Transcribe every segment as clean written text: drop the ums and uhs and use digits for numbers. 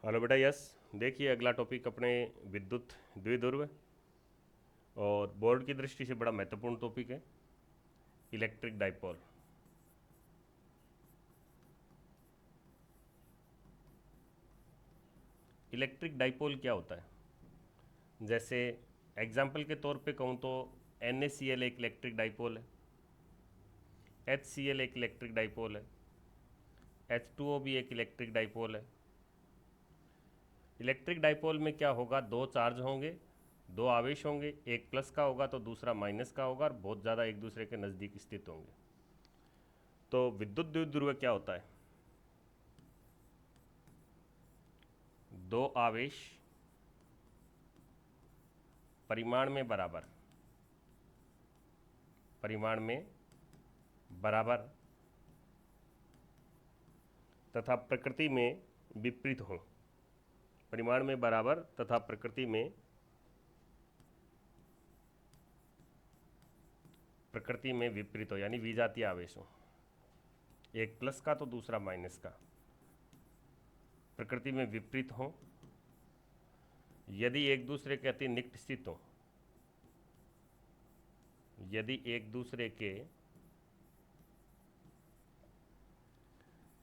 Hello बेटा, yes. देखिए, अगला टॉपिक अपने विद्युत द्विध्रुव और बोर्ड की दृष्टि से बड़ा महत्वपूर्ण टॉपिक है, इलेक्ट्रिक डाइपोल। इलेक्ट्रिक डाइपोल क्या होता है? जैसे एग्जाम्पल के तौर पे कहूँ तो NaCl एक इलेक्ट्रिक डाइपोल है, HCl एक इलेक्ट्रिक डाइपोल है, H2O भी एक इलेक्ट्रिक डाइपोल है। इलेक्ट्रिक डाइपोल में क्या होगा? दो चार्ज होंगे, दो आवेश होंगे, एक प्लस का होगा तो दूसरा माइनस का होगा और बहुत ज़्यादा एक दूसरे के नज़दीक स्थित होंगे। तो विद्युत द्विध्रुव क्या होता है? दो आवेश परिमाण में बराबर तथा प्रकृति में विपरीत हों। परिमाण में बराबर तथा प्रकृति में विपरीत हो, यानी विजातीय आवेश हो। एक प्लस का तो दूसरा माइनस का, प्रकृति में विपरीत हो, यदि एक दूसरे के अति निकट स्थित हो, यदि एक दूसरे के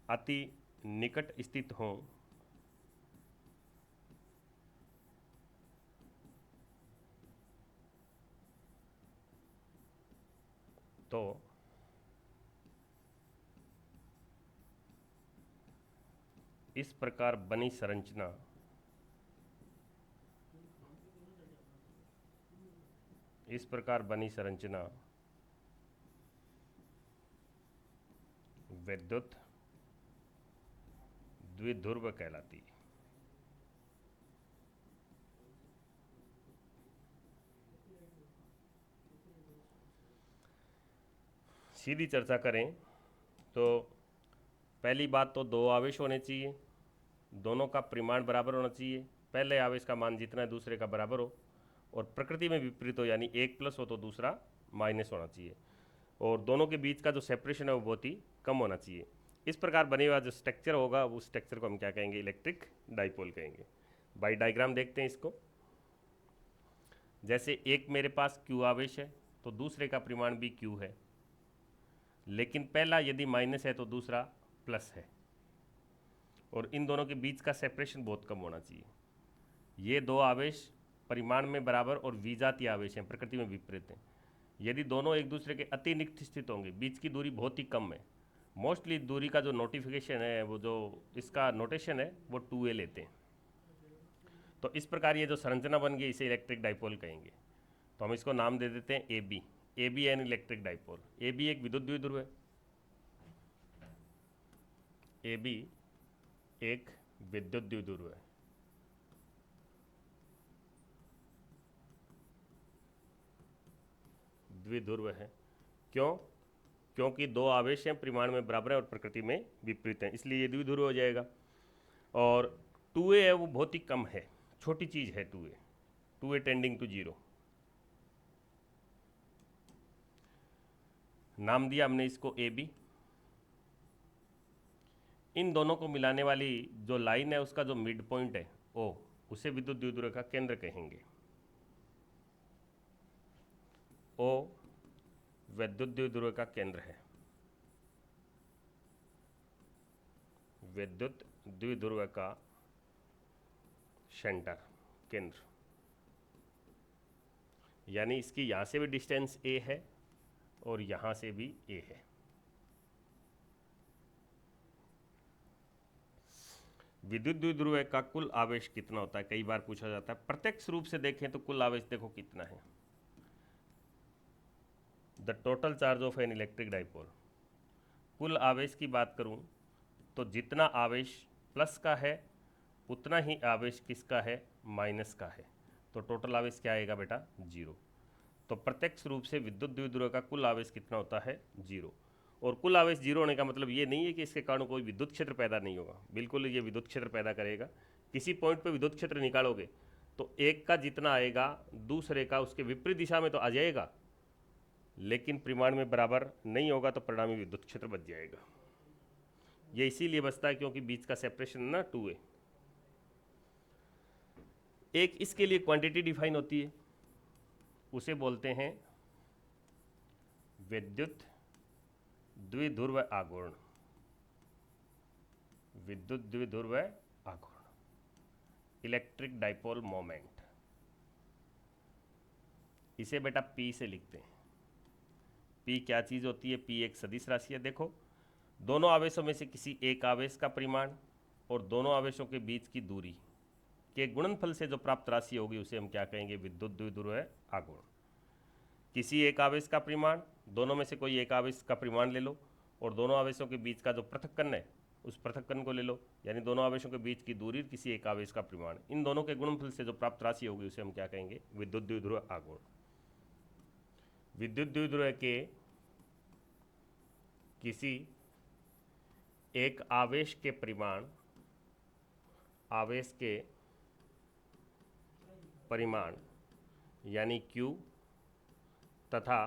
अति निकट स्थित हों तो इस प्रकार बनी संरचना विद्युत द्विध्रुव कहलाती है। सीधी चर्चा करें तो पहली बात तो दो आवेश होने चाहिए, दोनों का परिमाण बराबर होना चाहिए। पहले आवेश का मान जितना है दूसरे का बराबर हो और प्रकृति में विपरीत हो, यानी एक प्लस हो तो दूसरा माइनस होना चाहिए। और दोनों के बीच का जो सेपरेशन है वो बहुत ही कम होना चाहिए। इस प्रकार बने हुआ जो स्ट्रक्चर होगा उस स्ट्रक्चर को हम क्या कहेंगे? इलेक्ट्रिक डाइपोल कहेंगे। बाई डायग्राम देखते हैं इसको। जैसे एक मेरे पास Q आवेश है तो दूसरे का परिमाण भी Q है, लेकिन पहला यदि माइनस है तो दूसरा प्लस है और इन दोनों के बीच का सेपरेशन बहुत कम होना चाहिए। ये दो आवेश परिमाण में बराबर और विजातीय आवेश हैं, प्रकृति में विपरीत हैं। यदि दोनों एक दूसरे के अति निकट स्थित होंगे, बीच की दूरी बहुत ही कम है, मोस्टली दूरी का जो नोटिफिकेशन है, वो जो इसका नोटेशन है वो 2a लेते हैं। तो इस प्रकार ये जो संरचना बन गई इसे इलेक्ट्रिक डाइपोल कहेंगे। तो हम इसको नाम दे देते हैं AB। AB an electric dipole. AB एक विद्युत द्विध्रुव है। AB एक विद्युत द्विध्रुव है। द्विध्रुव है क्यों? क्योंकि दो आवेश हैं, परिमाण में बराबर है और प्रकृति में विपरीत हैं, इसलिए ये द्विध्रुव हो जाएगा। और 2a है वो बहुत ही कम है, छोटी चीज़ है 2a टेंडिंग टू 0। नाम दिया हमने इसको AB। इन दोनों को मिलाने वाली जो लाइन है उसका जो मिड पॉइंट है O, उसे विद्युत द्विध्रुव का केंद्र कहेंगे। O विद्युत द्विध्रुव का केंद्र है, विद्युत द्विध्रुव का सेंटर, केंद्र। यानी इसकी यहाँ से भी डिस्टेंस A है और यहाँ से भी A है। विद्युत द्विध्रुव का कुल आवेश कितना होता है, कई बार पूछा जाता है। प्रत्यक्ष रूप से देखें तो कुल आवेश देखो कितना है, the total charge of an electric dipole. कुल आवेश की बात करूं तो जितना आवेश प्लस का है उतना ही आवेश किसका है? माइनस का है। तो टोटल आवेश क्या आएगा बेटा? 0। तो प्रत्यक्ष रूप से विद्युत द्विध्रुव का कुल आवेश कितना होता है? 0। और कुल आवेश 0 होने का मतलब ये नहीं है कि इसके कारण कोई विद्युत क्षेत्र पैदा नहीं होगा, बिल्कुल ये विद्युत क्षेत्र पैदा करेगा। किसी पॉइंट पे विद्युत क्षेत्र निकालोगे तो एक का जितना आएगा दूसरे का उसके विपरीत दिशा में तो आ जाएगा, लेकिन परिमाण में बराबर नहीं होगा तो परिणामी विद्युत क्षेत्र बच जाएगा। ये इसीलिए बचता है क्योंकि बीच का सेपरेशन ना 2a। एक इसके लिए क्वांटिटी डिफाइन होती है, उसे बोलते हैं विद्युत द्विध्रुव आघूर्ण। विद्युत द्विध्रुव आघूर्ण, इलेक्ट्रिक डाइपोल मोमेंट। इसे बेटा P से लिखते हैं। P क्या चीज़ होती है? P एक सदिश राशि है। देखो, दोनों आवेशों में से किसी एक आवेश का परिमाण और दोनों आवेशों के बीच की दूरी के गुणनफल से जो प्राप्त राशि होगी उसे हम क्या कहेंगे? विद्युत द्विध्रुव आघूर्ण। किसी एक आवेश का परिमाण, दोनों में से कोई एक आवेश का परिमाण ले लो और दोनों आवेशों के बीच का जो पृथक्करण है उस पृथक्करण को ले लो, यानी दोनों आवेशों के बीच की दूरी किसी एक आवेश का परिमाण, इन दोनों के गुणनफल से जो प्राप्त राशि होगी उसे हम क्या कहेंगे? विद्युत द्विध्रुव आघूर्ण। विद्युत द्विध्रुव के किसी एक आवेश के परिमाण, आवेश के परिमाण यानी Q तथा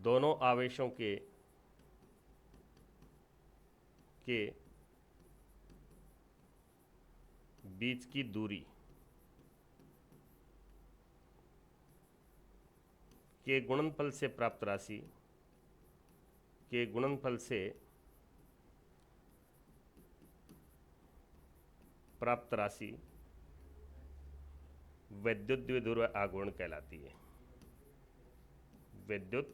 दोनों आवेशों के बीच की दूरी के गुणनफल से प्राप्त राशि के गुणनफल से प्राप्त राशि विद्युत द्विध्रुव आघूर्ण कहलाती है। विद्युत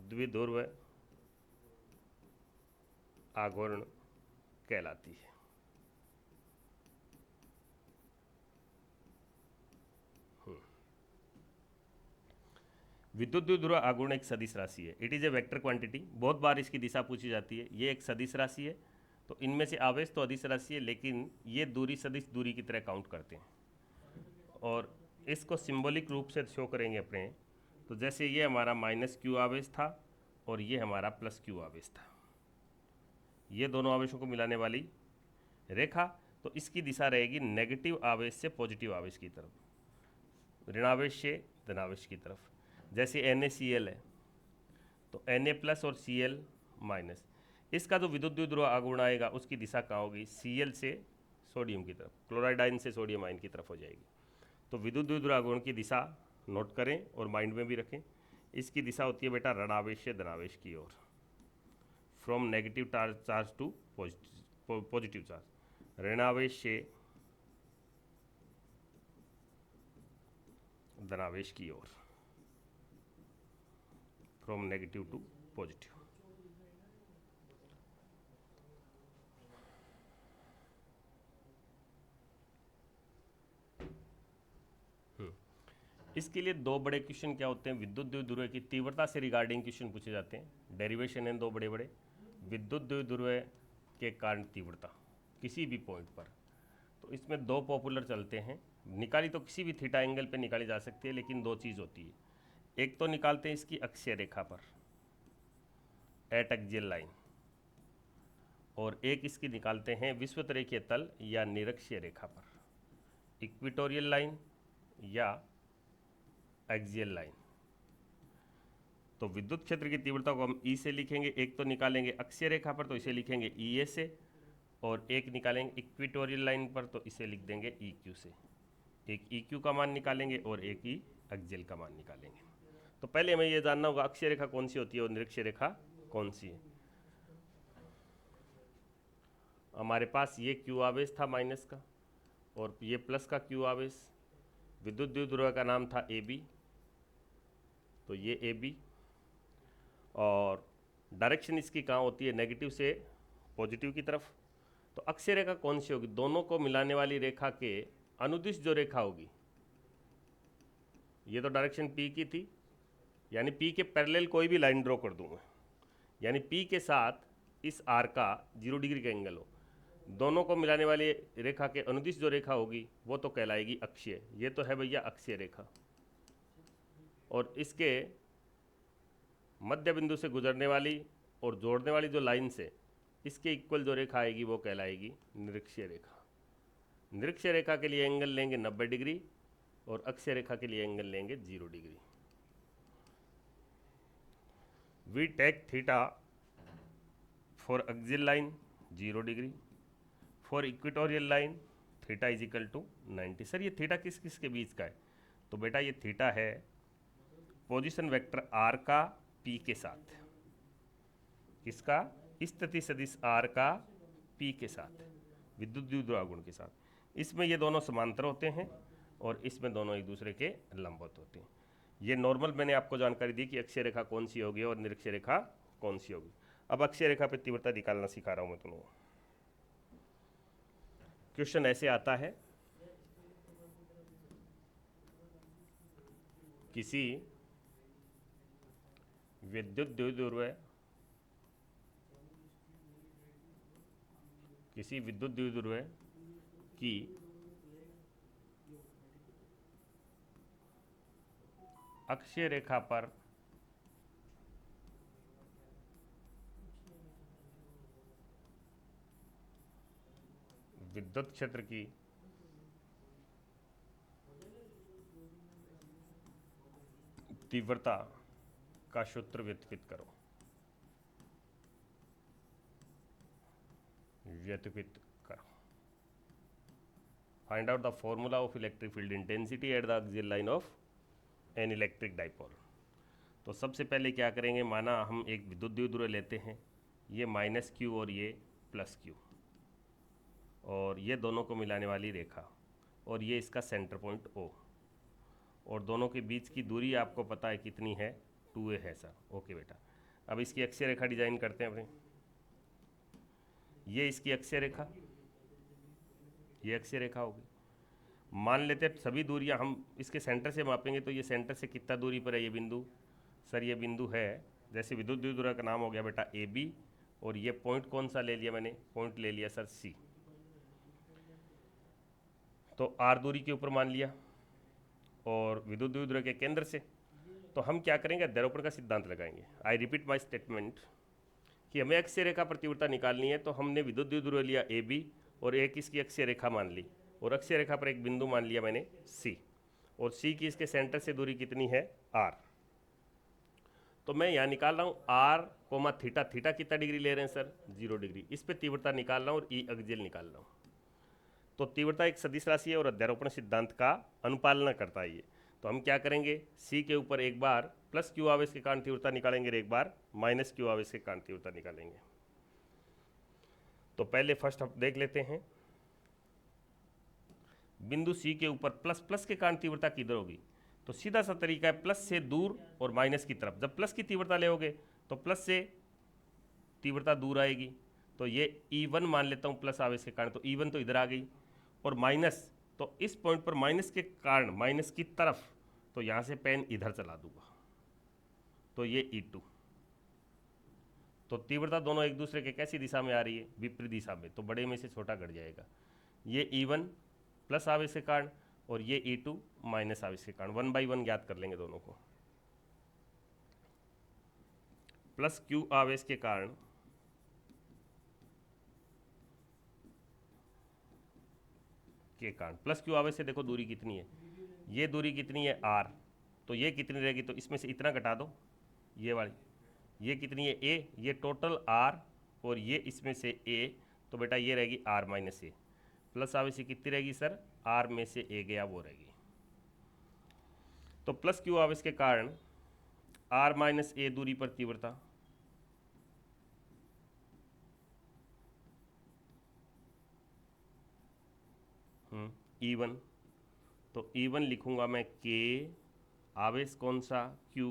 द्विध्रुव आघूर्ण कहलाती है। विद्युत द्विध्रुव आघूर्ण एक सदिश राशि है। It is a vector quantity. बहुत बार इसकी दिशा पूछी जाती है। ये एक सदिश राशि है, तो इनमें से आवेश तो अदिश राशि है, लेकिन ये दूरी सदिश दूरी की तरह काउंट करते हैं और इसको सिंबॉलिक रूप से शो करेंगे अपने। तो जैसे ये हमारा -Q आवेश था और ये हमारा +Q आवेश था, ये दोनों आवेशों को मिलाने वाली रेखा, तो इसकी दिशा रहेगी नेगेटिव आवेश से पॉजिटिव आवेश की तरफ, ऋणावेश से धनावेश की तरफ। जैसे NaCl है तो Na+ और Cl-, इसका जो विद्युत द्विध्रुव आघूर्ण आएगा उसकी दिशा कहाँ होगी? Cl से सोडियम की तरफ, क्लोराइड आयन से सोडियम आयन की तरफ हो जाएगी। तो विद्युत द्विध्रुव आघूर्ण की दिशा नोट करें और माइंड में भी रखें। इसकी दिशा होती है बेटा ऋणावेश से धनावेश की ओर, from negative charge to positive charge. ऋणावेश से धनावेश की ओर, फ्रॉम नेगेटिव टू पॉजिटिव। इसके लिए दो बड़े क्वेश्चन क्या होते हैं? विद्युत द्विध्रुव की तीव्रता से रिगार्डिंग क्वेश्चन पूछे जाते हैं। डेरिवेशन है दो बड़े बड़े। विद्युत द्विध्रुव के कारण तीव्रता किसी भी पॉइंट पर, तो इसमें दो पॉपुलर चलते हैं। निकाली तो किसी भी थीटा एंगल पे निकाली जा सकती है, लेकिन दो चीज़ होती है। एक तो निकालते हैं इसकी अक्षीय रेखा पर, एट एक्सियल लाइन, और एक इसकी निकालते हैं विषुवतरेखीय तल या निरक्षीय रेखा पर, इक्वेटोरियल लाइन या एक्सियल लाइन। तो विद्युत क्षेत्र की तीव्रता को हम E से लिखेंगे। एक तो निकालेंगे अक्षीय रेखा पर, तो इसे लिखेंगे EA से, और एक निकालेंगे इक्वेटोरियल लाइन पर, तो इसे लिख देंगे EQ से। एक EQ का मान निकालेंगे और एक ही एक्सियल का मान निकालेंगे। तो पहले हमें यह जानना होगा अक्षीय रेखा कौन सी होती है और निरक्षीय रेखा कौन सी है। हमारे पास ये Q आवेश था माइनस का और ये प्लस का Q आवेश। विद्युत द्विध्रुव का नाम था AB, तो ये AB, और डायरेक्शन इसकी कहाँ होती है? नेगेटिव से पॉजिटिव की तरफ। तो अक्षीय रेखा कौन सी होगी? दोनों को मिलाने वाली रेखा के अनुदिश जो रेखा होगी, ये तो डायरेक्शन P की थी, यानी P के पैरेलल कोई भी लाइन ड्रॉ कर दूंगा, यानी P के साथ इस R का 0 डिग्री का एंगल हो, दोनों को मिलाने वाली रेखा के अनुदिश जो रेखा होगी वो तो कहलाएगी अक्षीय। ये तो है भैया अक्षीय रेखा, और इसके मध्य बिंदु से गुजरने वाली और जोड़ने वाली जो लाइन से इसके इक्वल जो रेखा आएगी वो कहलाएगी निरक्षीय रेखा। निरक्षीय रेखा के लिए एंगल लेंगे 90 डिग्री और अक्षीय रेखा के लिए एंगल लेंगे 0 degree. We take theta for axial line 0 degree. For equatorial line theta is equal to 90। Sir ये थीटा किस किस के बीच का है? तो बेटा ये थीटा है पोजीशन वेक्टर आर का पी के साथ। किसका? स्थिति सदिश आर का पी के साथ, विद्युत द्विध्रुव गुण के साथ। इसमें ये दोनों समांतर होते हैं और इसमें दोनों एक दूसरे के लंबवत होते हैं। ये नॉर्मल मैंने आपको जानकारी दी कि अक्षीय रेखा कौन सी होगी और निरक्षीय रेखा कौन सी होगी। अब अक्षीय रेखा पे तीव्रता निकालना सिखा रहा हूं मैं तुम लोगों को। क्वेश्चन ऐसे आता है, किसी विद्युत द्विध्रुव की अक्षीय रेखा पर विद्युत क्षेत्र की तीव्रता का सूत्र व्युत्पत्ति करो। Find out the formula of electric field intensity at the axial line of an electric dipole. तो सबसे पहले क्या करेंगे, माना हम एक विद्युत द्विध्रुव लेते हैं, ये माइनस क्यू और ये प्लस क्यू, और ये दोनों को मिलाने वाली रेखा, और ये इसका सेंटर पॉइंट ओ, और दोनों के बीच की दूरी आपको पता है कितनी है, 2a है सर। ओके बेटा, अब इसकी अक्षीय रेखा डिजाइन करते हैं अपने। ये इसकी अक्षीय रेखा, ये अक्षीय रेखा होगी। मान लेते हैं सभी दूरियां हम इसके सेंटर से मापेंगे, तो ये सेंटर से कितना दूरी पर है ये बिंदु? सर ये बिंदु है, जैसे विद्युत द्विध्रुव का नाम हो गया बेटा ए बी, और ये पॉइंट कौन सा ले लिया मैंने? पॉइंट ले लिया सर सी। तो आर दूरी के ऊपर मान लिया, और विद्युत द्विध्रुव के केंद्र से। तो हम क्या करेंगे, अध्यारोपण का सिद्धांत लगाएंगे। आई रिपीट माई स्टेटमेंट कि हमें अक्षीय रेखा पर तीव्रता निकालनी है, तो हमने विद्युत द्विध्रुव लिया ए बी और एक इसकी अक्षीय रेखा मान ली, और अक्षीय रेखा पर एक बिंदु मान लिया मैंने सी, और सी की इसके सेंटर से दूरी कितनी है? आर। तो मैं यहाँ निकाल रहा हूँ आर कोमा थीटा। थीटा कितना डिग्री ले रहे हैं सर? 0 डिग्री। इस पे तीव्रता निकाल रहा हूँ और ई एक्सियल निकाल रहा हूँ। तो तीव्रता एक सदिश राशि है और अध्यारोपण सिद्धांत का अनुपालना करता है ये। तो हम क्या करेंगे, सी के ऊपर एक बार प्लस क्यू आवेश के कारण तीव्रता निकालेंगे और एक बार माइनस क्यू आवेश के कारण तीव्रता निकालेंगे। तो पहले फर्स्ट हम देख लेते हैं, बिंदु सी के ऊपर प्लस प्लस के कारण तीव्रता किधर होगी? तो सीधा सा तरीका है, प्लस से दूर और माइनस की तरफ। जब प्लस की तीव्रता लेओगे तो प्लस से तीव्रता दूर आएगी, तो ये E1 मान लेता हूँ प्लस आवेश के कारण, तो E1 तो इधर आ गई, और माइनस, तो इस पॉइंट पर माइनस के कारण माइनस की तरफ, तो यहाँ से पेन इधर चला दूंगा, तो ये E2। तो तीव्रता दोनों एक दूसरे के कैसी दिशा में आ रही है? विपरीत दिशा में, तो बड़े में से छोटा घट जाएगा। ये E1 प्लस आवेश के कारण और ये E2 माइनस आवेश के कारण। 1 बाई 1 ज्ञात कर लेंगे दोनों को। प्लस क्यू आवेश के कारण प्लस क्यू आवेश से देखो दूरी कितनी है, ये दूरी कितनी है? r। तो ये कितनी रहेगी? तो इसमें से इतना घटा दो, ये वाली, ये कितनी है? a। ये टोटल r और ये इसमें से a, तो बेटा ये रहेगी r माइनस ए। प्लस आवेश कितनी रहेगी सर? r में से a गया वो रहेगी। तो प्लस क्यू आवेश के कारण r माइनस ए दूरी पर तीव्रता, E1, तो E1 लिखूंगा मैं K, आवेश कौन सा? Q,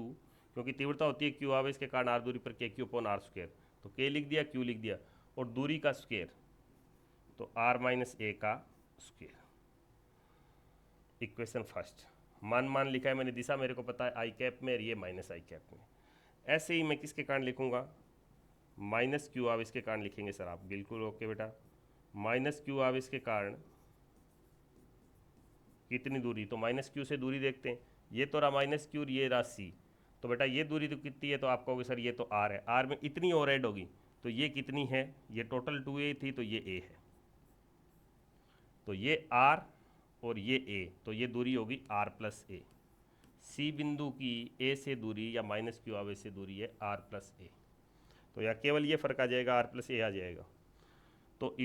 क्योंकि तीव्रता होती है Q आवेश के कारण r दूरी पर K q upon r square, तो K लिख दिया, Q लिख दिया, और दूरी का स्क्वायर, तो r माइनस ए का स्क्वायर। इक्वेशन फर्स्ट, मान लिखा है मैंने, दिशा मेरे को पता है आई कैप में, और ये माइनस आई कैप में। ऐसे ही मैं किसके कारण लिखूंगा? माइनस क्यू आवेश के कारण लिखेंगे सर आप, बिल्कुल ओके बेटा। माइनस क्यू आवेश के कारण कितनी दूरी? तो माइनस क्यू से दूरी देखते हैं, ये तो रहा माइनस क्यू, ये रहा सी, तो बेटा ये दूरी तो कितनी है? तो आप कहोगे सर ये तो आर है, आर में इतनी और ऐड होगी, तो ये कितनी है? ये टोटल 2a थी, तो ये a है, तो ये r और ये a, तो ये दूरी होगी r प्लस ए। सी बिंदु की a से दूरी या माइनस क्यू आवेश से दूरी है r प्लस ए, तो यहाँ केवल ये फर्क आ जाएगा, r प्लस ए आ जाएगा। तो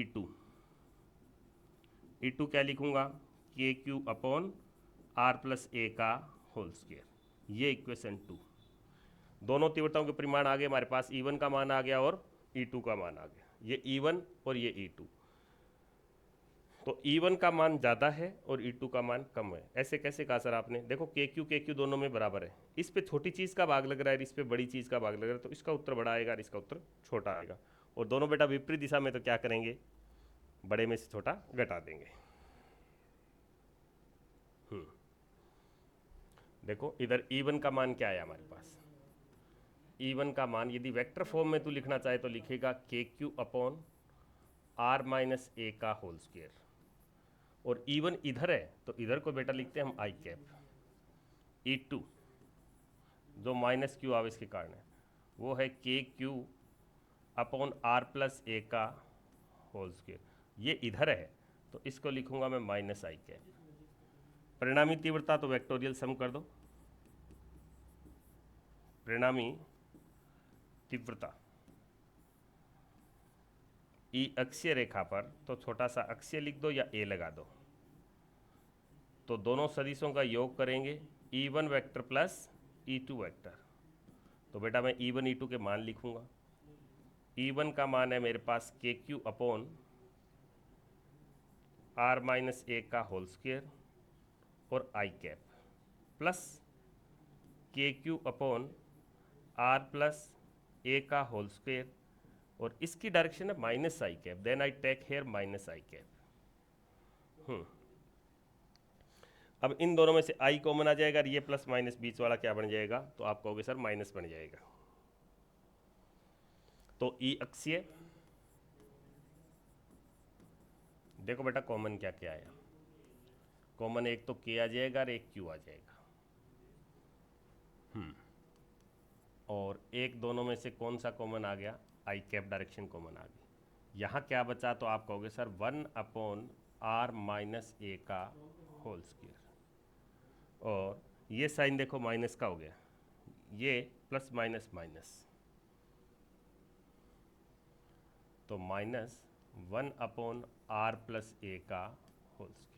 E2 क्या लिखूंगा, के q upon r plus a का होल स्क्वायर, ये इक्वेशन 2। दोनों तीव्रताओं के परिमाण आ गए हमारे पास, E1 का मान आ गया और E2 का मान आ गया, ये E1 और ये E2। तो E1 का मान ज़्यादा है और E2 का मान कम है। ऐसे कैसे कहा सर आपने? देखो के क्यू दोनों में बराबर है, इस पे छोटी चीज़ का भाग लग रहा है, इस पे बड़ी चीज़ का भाग लग रहा है, तो इसका उत्तर बड़ा आएगा और इसका उत्तर छोटा आएगा। और दोनों बेटा विपरीत दिशा में, तो क्या करेंगे, बड़े में से छोटा घटा देंगे। देखो इधर E1 का मान क्या आया हमारे पास, E1 का मान यदि वेक्टर फॉर्म में तू लिखना चाहे तो लिखेगा के q upon r minus a का होल स्क्वायर, और E1 इधर है तो इधर को बेटा लिखते हैं हम आई कैप। E2 जो माइनस क्यू आवेश के कारण है वो है के q upon r plus a का होल स्क्वायर, ये इधर है तो इसको लिखूंगा मैं माइनस आई कैप। परिणामी तीव्रता तो वेक्टोरियल सम कर दो, परिणामी तीव्रता ई अक्षीय रेखा पर तो छोटा सा अक्षीय लिख दो या ए लगा दो, तो दोनों सदिशों का योग करेंगे E1 vector plus E2 vector. तो बेटा मैं E1 E2 के मान लिखूंगा। E1 का मान है मेरे पास K q upon r minus a का होल स्क्वायर और i cap plus K q upon r plus a का होल स्क्वायर, और इसकी डायरेक्शन है minus i cap, then I take here minus i cap. अब इन दोनों में से आई कॉमन आ जाएगा और ये प्लस माइनस बीच वाला क्या बन जाएगा, तो आप कहोगे सर माइनस बन जाएगा। तो ई अक्षीय, देखो बेटा कॉमन क्या क्या आया, कॉमन एक तो के आ जाएगा और एक क्यू आ जाएगा। और एक दोनों में से कौन सा कॉमन आ गया, आई कैप डायरेक्शन कॉमन आ गई। यहाँ क्या बचा, तो आप कहोगे sir 1 upon r minus a का होल स्क्वायर, और ये साइन देखो माइनस का हो गया, ये प्लस माइनस माइनस, तो minus 1 upon r plus a का होल स्क्वायर।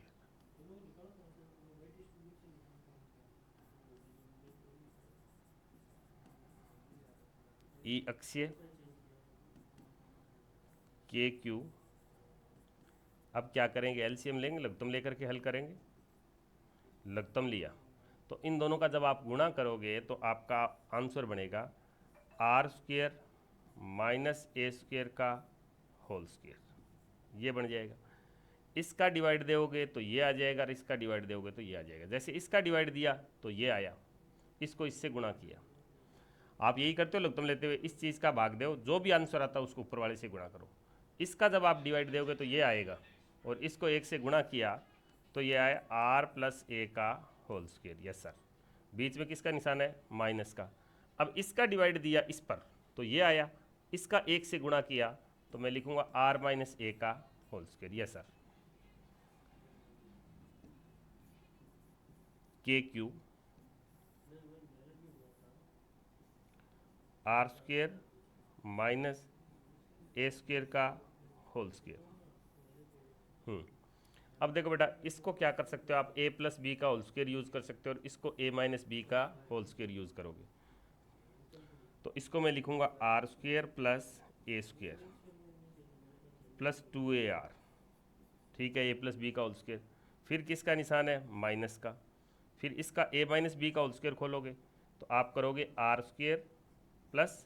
ई अक्षीय के क्यू, अब क्या करेंगे, एलसीएम लेंगे, लघुत्तम लेकर के हल करेंगे। लघुत्तम लिया तो इन दोनों का जब आप गुणा करोगे तो आपका आंसर बनेगा आर स्क्वायर माइनस ए स्क्वायर का होल स्क्वायर, ये बन जाएगा। इसका डिवाइड दोगे तो ये आ जाएगा और इसका डिवाइड दोगे तो ये आ जाएगा। जैसे इसका डिवाइड दिया तो ये आया, इसको इससे गुणा किया। आप यही करते हो, लघुत्तम लेते हुए इस चीज़ का भाग दो, जो भी आंसर आता है उसको ऊपर वाले से गुणा करो। इसका जब आप डिवाइड दोगे तो ये आएगा, और इसको एक से गुणा किया तो ये आया आर प्लस ए का होल स्क्वायर। यस सर, बीच में किसका निशान है, माइनस का। अब इसका डिवाइड दिया इस पर तो ये आया, इसका एक से गुणा किया तो मैं लिखूंगा आर माइनस ए का whole square. Yes sir, K q r square minus ए स्क्वायर का होल स्क्वायर। अब देखो बेटा, इसको क्या कर सकते हो आप, ए प्लस बी का होल स्क्वायर यूज़ कर सकते हो, और इसको ए माइनस बी का होल स्क्वायर यूज़ करोगे तो इसको मैं लिखूंगा r square plus a square plus 2AR। ठीक है, ए प्लस बी का होल स्क्वायर, फिर किसका निशान है, माइनस का, फिर इसका ए माइनस बी का होल स्क्वायर खोलोगे तो आप करोगे r square plus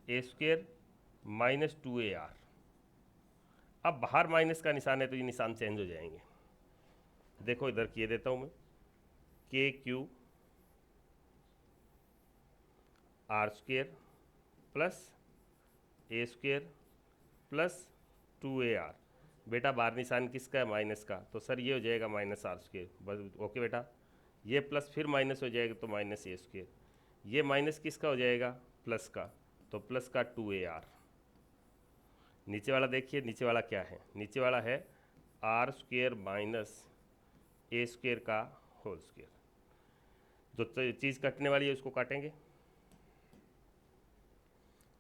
a square minus 2AR। अब बाहर माइनस का निशान है तो ये निशान चेंज हो जाएंगे। देखो इधर किए देता हूँ मैं, के q r square plus a square plus 2AR। बेटा बाहर निशान किसका है, माइनस का, तो सर ये हो जाएगा माइनस आर स्क्वायर। बस ओके बेटा, ये प्लस फिर माइनस हो जाएगा तो माइनस ए स्क्वायर, ये माइनस किसका हो जाएगा, प्लस का, तो प्लस का 2AR। नीचे वाला देखिए, नीचे वाला क्या है, नीचे वाला है आर स्क्वायर माइनस ए स्क्वायर का होल स्क्वायर। जो चीज़ कटने वाली है उसको काटेंगे।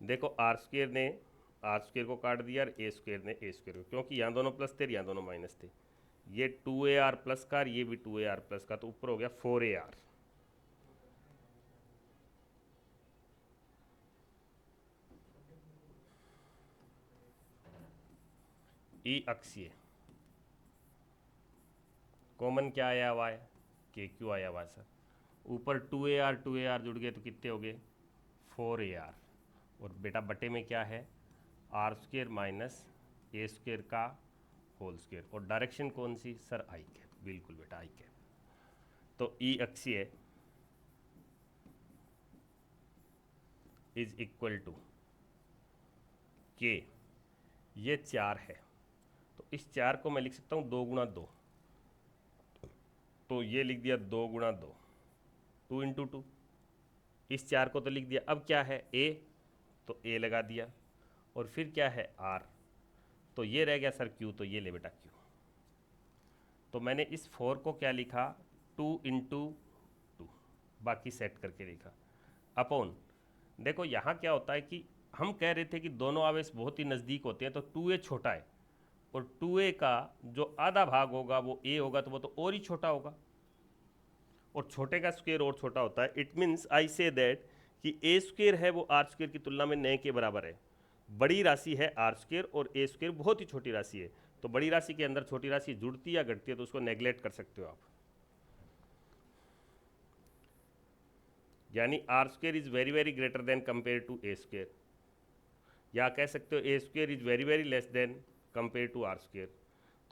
देखो आर स्क्वायर ने आर स्क्वेयर को काट दिया और ए स्क्वेयर ने ए स्क्वेयर को, क्योंकि यहाँ दोनों प्लस थे यहाँ दोनों माइनस थे। ये 2ar प्लस का और ये भी 2ar प्लस का, तो ऊपर हो गया 4ar। ई अक्षीय कॉमन क्या आया हुआ है, के क्यू आया हुआ है सर। ऊपर 2ar जुड़ गए तो कितने हो गए 4ar, और बेटा बटे में क्या है r square minus a square का होल स्क्वेयर, और डायरेक्शन कौन सी सर आई कैप, बिल्कुल बेटा आई कैप। तो ई अक्षीय इज इक्वल टू के, ये 4 है तो इस 4 को मैं लिख सकता हूँ 2 गुणा 2, तो ये लिख दिया 2 गुणा 2, 2 इंटू 2। इस 4 को तो लिख दिया, अब क्या है a, तो a लगा दिया, और फिर क्या है r, तो ये रह गया सर q, तो ये ले बेटा q। तो मैंने इस 4 को क्या लिखा 2 इंटू 2, बाकी सेट करके लिखा अपॉन। देखो यहाँ क्या होता है कि हम कह रहे थे कि दोनों आवेश बहुत ही नज़दीक होते हैं, तो 2a छोटा है और 2a का जो आधा भाग होगा वो a होगा, तो वो तो और ही छोटा होगा, और छोटे का स्क्वायर और छोटा होता है। It means I say that कि ए स्क्वायर है वो आर स्क्वायर की तुलना में नए के बराबर है। बड़ी राशि है आर स्क्वायर और ए स्क्वायर बहुत ही छोटी राशि है, तो बड़ी राशि के अंदर छोटी राशि जुड़ती या घटती है तो उसको नेग्लेक्ट कर सकते हो आप। यानी R square is very very greater than compare to A square, या कह सकते हो A square is very very less than compare to R square.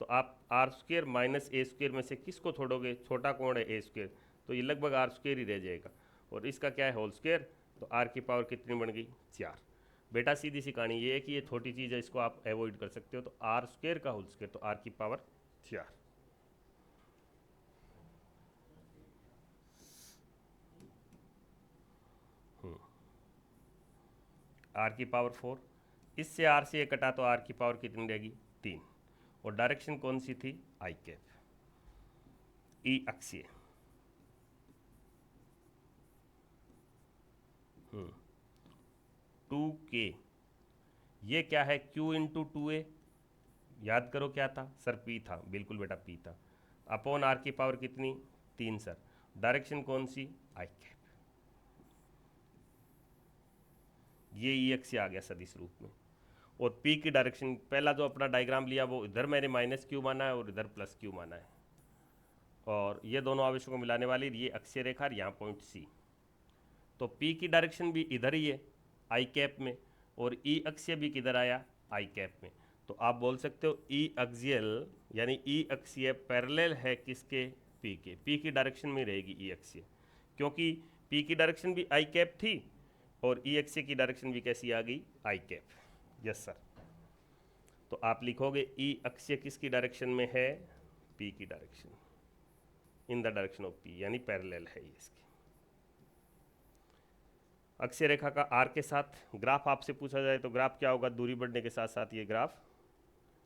तो आप आर स्क्वायर माइनस ए स्क्वायर में से किसको छोड़ोगे, छोटा कौन है ए स्क्वायर, तो ये लगभग आर स्क्वायर ही रह जाएगा, और इसका क्या है होल स्क्वायर, तो आर की पावर कितनी बन गई 4। बेटा सीधी सी कहानी ये है कि ये छोटी चीज़ है, इसको आप अवॉइड कर सकते हो, तो आर स्क्वायर का होल स्क्वायर, तो आर की पावर 4। आर की पावर 4, इससे आर से ये कटा तो आर की पावर कितनी रहेगी 3, और डायरेक्शन कौन सी थी आई कैप, ई अक्षीय। 2k, ये क्या है q इंटू 2a, याद करो क्या था सर p था, बिल्कुल बेटा p था, अपॉन r की पावर कितनी 3 सर, डायरेक्शन कौन सी आई कैप। ये ई अक्षीय आ गया सदिश रूप में, और p की डायरेक्शन पहला जो अपना डायग्राम लिया वो इधर मैंने माइनस क्यू माना है और इधर प्लस क्यू माना है, और ये दोनों आवेशों को मिलाने वाली ये अक्षीय रेखा और यहाँ पॉइंट C। तो P की डायरेक्शन भी इधर ही है आई कैप में, और ई अक्षीय भी किधर आया आई कैप में। तो आप बोल सकते हो ई अक्सियल यानी ई अक्षीय पैरेलल है किसके P के, P की डायरेक्शन में रहेगी ई अक्षीय, क्योंकि P की डायरेक्शन भी आई कैप थी और ई अक्षीय की डायरेक्शन भी कैसी आ गई आई कैप। यस सर, तो आप लिखोगे ई अक्षीय किसकी डायरेक्शन में है P की direction, in the direction of P, यानी पैरेलल है ये इसकी। अक्षीय रेखा का आर के साथ ग्राफ आपसे पूछा जाए तो ग्राफ क्या होगा, दूरी बढ़ने के साथ साथ ये ग्राफ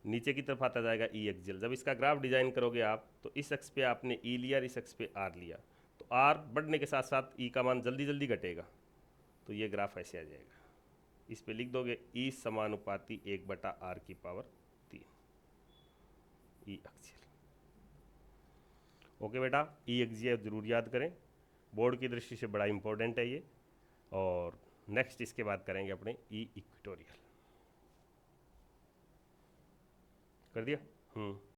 नीचे की तरफ आता जाएगा ई एक्सियल। जब इसका ग्राफ डिजाइन करोगे आप तो इस अक्ष पे आपने ई लिया और इस अक्ष पे आर लिया, तो आर बढ़ने के साथ साथ ई का मान जल्दी जल्दी घटेगा, तो ये ग्राफ ऐसे आ जाएगा। इस पे लिख दोगे ई समानुपाती 1/r की पावर 3, ई अक्षीय। ओके बेटा, ई एक्सियल जरूर याद करें, बोर्ड की दृष्टि से बड़ा इंपॉर्टेंट है ये। और नेक्स्ट इसके बाद करेंगे अपने ई इक्वेटोरियल। कर दिया।